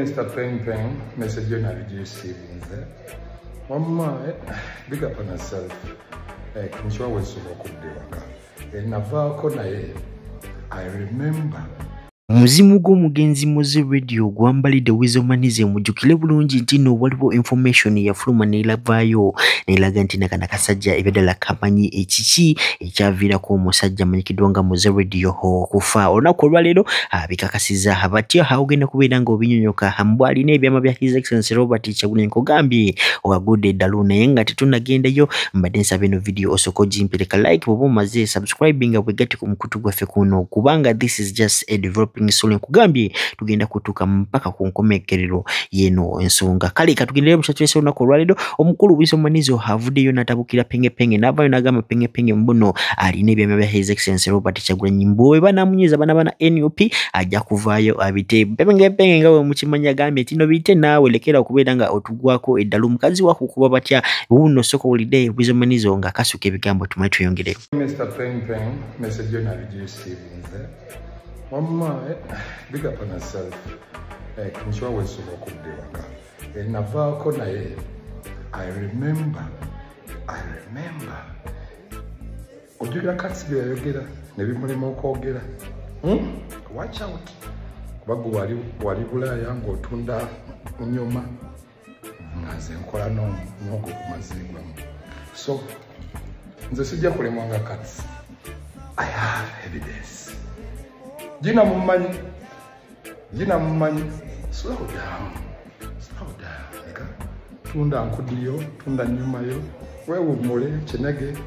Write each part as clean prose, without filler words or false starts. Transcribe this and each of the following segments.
Mr. Pen Pen, message you receiving there. Mama, big up on herself. Nsho we suba kubdewaka. Navako na ye. I remember. Muzimu gw'omugenzi Moze Radio gwambalidde Wizomanize mujjukire bulungi nti no waliwo information yafuluma neelavaayo neelaga nti nakana kasajja ebyadala kamanyi ekiki ekyaviirako omusajja amanyikiddwa nga Moze Radio okufa. Olunaku olwaleero bikakasiza abatya awogenda kubeera nga obinyonyoka mbw alina ebyama bya His Excellency Robert Kyagulanyi Nkogambye owagudde eddalu naye nga tetunnagendayo. Mbadde nsaba eno video osooka ogimpeleka like bw'oba omaze subscribing nga bwegatti ku mukutu gwaffe kuno kubanga this is just a developing Solo Nkugambye tugenda kutuuka mpaka ku nkomekerero yeno ensonga. Kale katugendere mukyatulese olunaku olwaleero omukulu Wizomanize avuddeyo n'atabukira penge n'avaayo n'agamba penge mbuno alina ebyama bya His Excellency Robert Kyagulanyi bwe banaamunyiza bana NUP ajja kuvaayo abite penge nga bwe mukimanya agambye nti no bite naawe lekera okubeera nga otugwako eddalu mukazi wako kuba batya wuno soko holiday Wizomanize nga kasuka ebigambo tumale tuyongere. Mr. Pen Pen, message you receiving there. Mama, big up on herself. Nsho we suba kubdewaka. Navako na ye. I remember. Ojula katsibe yogera nebimulimo okwogera. Watch out. Bagu wali bulaya ngo otunda nyoma. Naze nkola n'ogo kumazingwa. So nze sijja kulemwanga katsi. I have evidence. Jina mumanyi. Slow down. Eka. Tunda nkudiyo, tunda nyuma yo. Wewe mule chenege.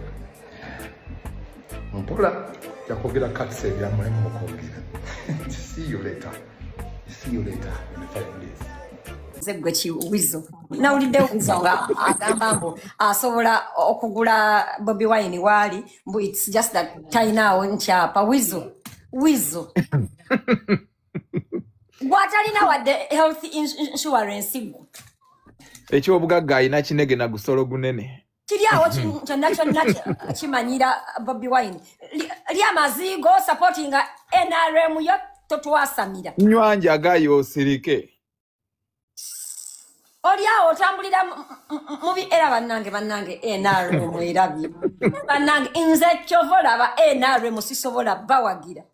Mpola yakogera katse ya mulemu okogera. See you later in 5 days. Zegwe Wizo. Na ulide Wizo nga agamba mbo asobola okugula Bobi Wine wali mbu it's just that tainawo nchapa Wizo. Gwatalina wadde health insurance go. Ekyo obugagga ayina kinege na gusolo gunene. Kiriawo kyonna kimanyira Bobi Wine. Lya mazigo supporting NRM yo totwasamira. Nywanja gayo osirike. Oliawo otambulira mubi era bannange NRM erabi. Bannange inze kyovola ba NRM sisobola bawagira.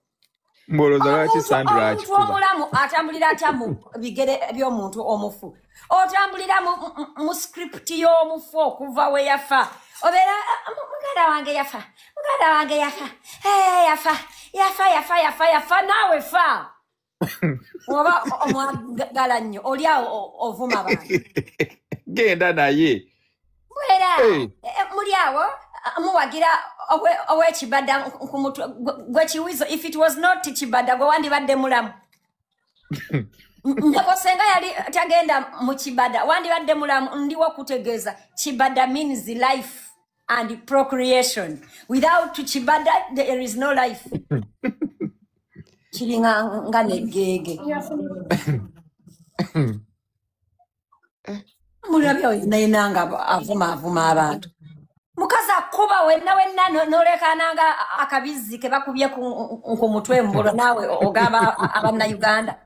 Mboloza lwaki Sandra akikuba. Omulamu atambulira atya mu bigere by'omuntu omufu. Otambulira mu script y'omufu okuva we yafa. Obeera muganda wange yafa. Yafa nawe fa. Oba omwagala nnyo oliawo ovuma bantu. Genda naye. Wera muliawo muwagira owe Kibada kumutwe gwe Kiwizo. If it was not Kibada gwe wandibadde mulamu. Ndakosenga yali tagenda mu Kibada wandibadde mulamu. Ndiwo kutegeeza Kibada means life and procreation. Without Kibada there is no life. Kiringa nga negege. Mulabyo nayinanga avuma abantu. Mukaza kuba wenna nolekananga akabizi ke bakubye ku mutwe mbolo nawe ogaba abanna Uganda.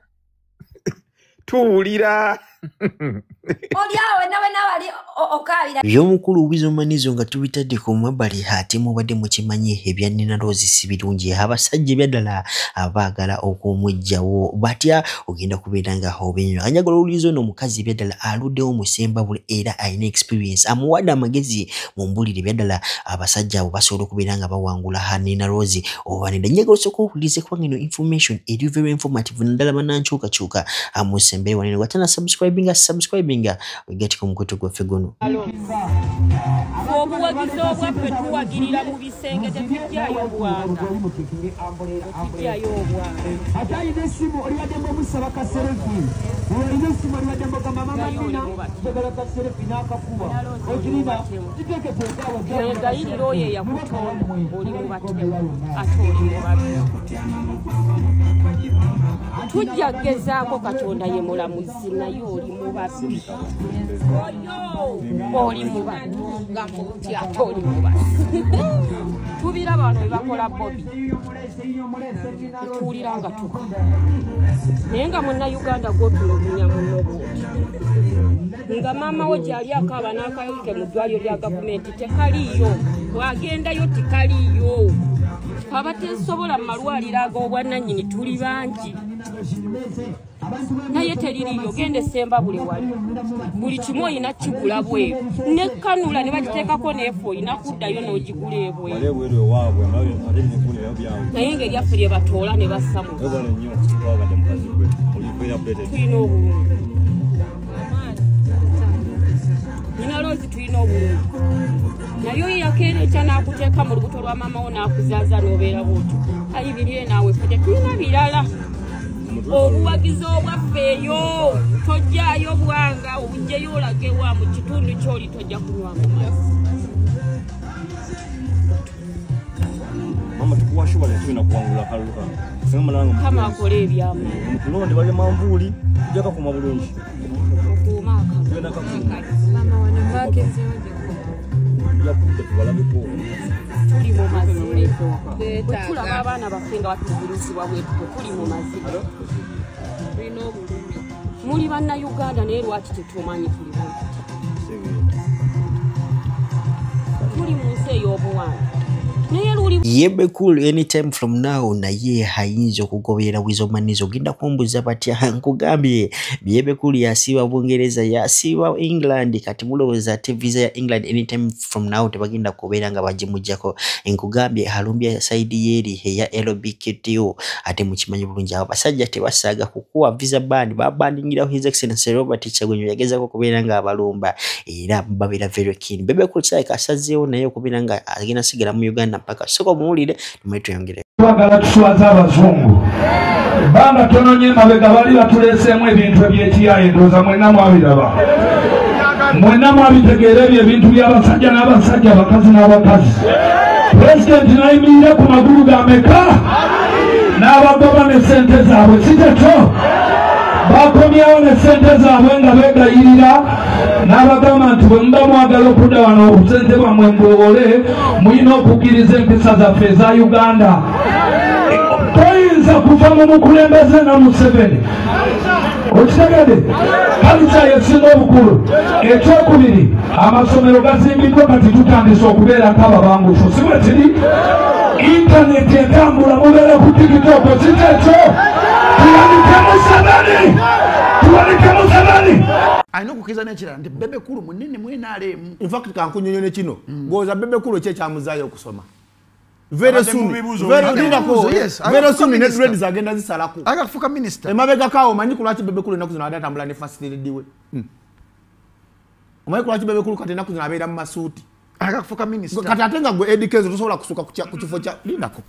Tuwulira. Oliawo nawe wali okabira. By'omukulu Wizomanize nga tubitadde ku mabbali ate mubadde mukimanyi ebya Nina Rose si birungi abasajja byaddala abaagala okumujjawo batya ogenda kubeera nga obenyo anjagala owuliza ono omukazi byaddala aluddewo musemba buli era alina experience amuwadde amagezi mu mbulire byaddala abasajja abo basobola okubeera nga bawangula Nina Rose oba nedda njagala osooka owulize kubanga eno information eri very informative naddala banankyukakyuka amusembere wanene watana subscribing wegati ku mukutu gwaffe guno. Obuwagizi obwaffe tuwagirira mu bisenge tetujjayo bwanga. Tetujjayo obwanga. Ate alina essimu olibaddemu omusaba kaserefi. Olina essimu olibaddemu ogamba mama nina njagala kaserefi n'akakuba. Ogirina kiteekete okaawa. Gayirira oyo eyakutonda oli mu batemu ate oli mu babi. Tujja kugezaako Katonda ye mulamuzi naye oli mu babi. Oli mu babi. Gamba otya ate oli mu babi. tubira bano bakola Bobby tuuliranga tuka naye nga munnayuganda gwotulugunya munobooti nga maama wo gyali akaaba n'akayike mu ddwaliro lya gavumenti tekaliyo wagendayo tikaliyo abatesobola mu malwaliro ag'obwannannyini tuli bangi naye teririyo genda esemba buli wali buli kimu oyina kigula bweru ne kanula ne bagiteekako n'efu oyina kuddayo n'ogigula ebweru naye ngeri yaffe lye batoola ne bassamu tulina obulungi nina loozi tulina obulungi naye oyo yakeera ekya n'akuteeka mu lubuto lwa maama wo n'akuzaaza n'obeera bwotyo ayibirire naawe ffe tetulina birala obuwagizi obwaffeeyo tojjaayo bwanga obujjeyo olagewa mu kitundu kyoli tojja kunywamu mazzi mama tukuwashobora tulina kuwangula kaluka kama akola ebyamu tulonde bali manvuuli tujja kakuma bulungi okuuma mama wano bageze yakudde tubalabeko tuli mu mazzi tulaba abaana baffe nga batuvulizibwa bwetuko tuli mu mazzi tulina obulumi muli bannayuganda naye lwaki tetumanyi tuli tuli mu nsi ey'obuwanga Yebe cool anytime from now naye hayinza okugoberera Wizomanizo ginda kumbuza batya nkugambye Yebe cool yasiba Bungereza yasiba England kati muloweza ate visa ya England anytime from now tebagenda kubeera nga bajimujjako nkugambye halumbya side yeri ya LBKTO ate mukimanyi bulungi abasajja tebasaga kukuwa visa band babandingira His Excellency Robert Kyagulanyi yagezako kubeera nga abalumba era babira very keen Yebe cool sai kasazeewo naye kubeera nga agenda sigala mu Uganda mpaka soko muwulire tumwetu yongere twagala tuswaza abazungu banga tononye mabega bali batuleseemu ebintu eby'ekiyaye ndowooza mwenna mwabiraba mwenna mwabitegeera ebyo ebintu by'abasajja n'abasajja abakazi n'abakazi pulezidenti nayimirire ku magulu gameka n'abagoba ne ssente zaabwe siteto bakomyawo ne ssente zaabwe nga beegayirira n'abagamba nti bwe muba mwagala okudda wano obusente bwammwe mbwobole mulina okukkiriza empisa zaffe eza Uganda toyinza kuva mu mukulembeze nga Museveni okitegedde kalisa yesinga obukulu ekyokubiri amasomero gazimbiddwa kati tutandise okubeerako ababangufu si bwe tiri intaneti etambula mubeere ku tikitoko kiteekyo tuwanike Museveni ayina okukiza n'ekirala nti Bebe Cool munene mwenaalemu in fact kankunyonyo ne kino ng'oza Bebe Cool ekyamuzaayo okusoma very soon ne grades agenda zisalako akafuka minister emabega kawo manyi ku lwaki Bebe Cool enaku zino ade atambula ne first lady we omanyi ku lwaki Bebe Cool kati enaku zino abeera mu masuuti akafuka minister kati ate nga gwe Eddie Kenzo tosobola kusuka ku kifo kya lindako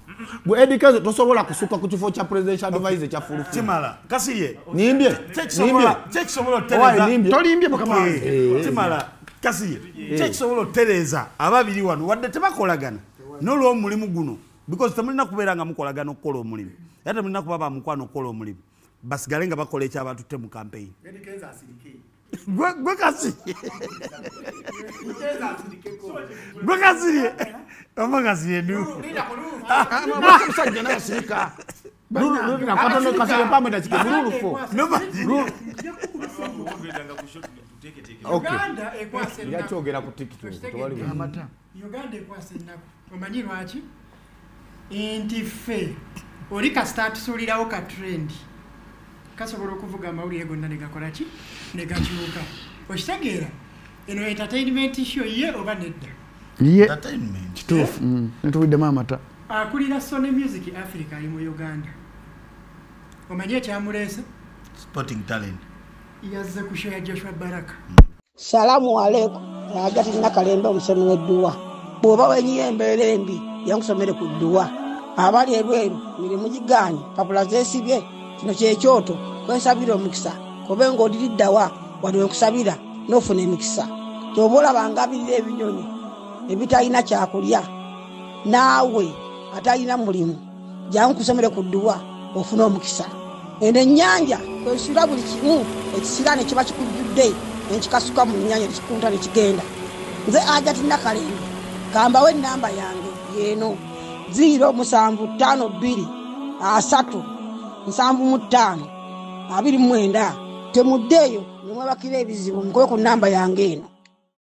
gwe Eddie Kenzo tosobola kusuka ku kifo kya presidential advisor kya fulu Timala Kasiye nimbye chekisobola tereza tolimbye mukama Timala Kasiye chekisobola tereza ababiri wano wadde tebakolagana n'olwo mulimu guno because temulina kubeera nga mukolagana okukola omulimu era temulina kuba bamukwano okukola omulimu basigale nga bakola ekyabatutte mu campaign gwe Kasiye gwe Kasiye ama Kasiye du musajja n'abasirika Nakatono Kasiye mpamwe dakike bululufo Uganda ekwase ennaku yakyogera ku TikTok tewali amata Uganda ekwase ennaku omanyi lwaki nti ffe oli kasita tusuulirawo ka trend kasobola okuvuga amawulire gonna ne gakola ki ne gakyuka okitegeera eno entertainment show ye oba nedda ye kituufu ntuwiddemu amata akulira Sony Music Africa ali mu Uganda omanyi ekyamuleese sporting talent yazze ku show ya Joshua Baraka Salamu alaikum agati nakalembe omusomi w'edduwa bw'oba wenyiye embeera embi yankusomere ku dduwa abali ebweru mirimu giganye papula zeesibye kino kyekyoto kwensabira omukisa kobe ng'odiriddawa wano wenkusabira n'ofuna emikisa ky'oba olabanga abirira ebinyonyi ebitalina kyakulya naawe atalina mulimu jangu kusomere ku dduwa ofuna omukisa eno ennyanja kwesula buli kimu ekisira ne kiba kikujjudde nekikasuka mu nnyanja nekikunta nekigenda nze Agati Nakalembe kambawo enamba yange yeno 0752 3 75 29 temuddeeyo ne mwebakira ebizibu mukoye ku namba yange eno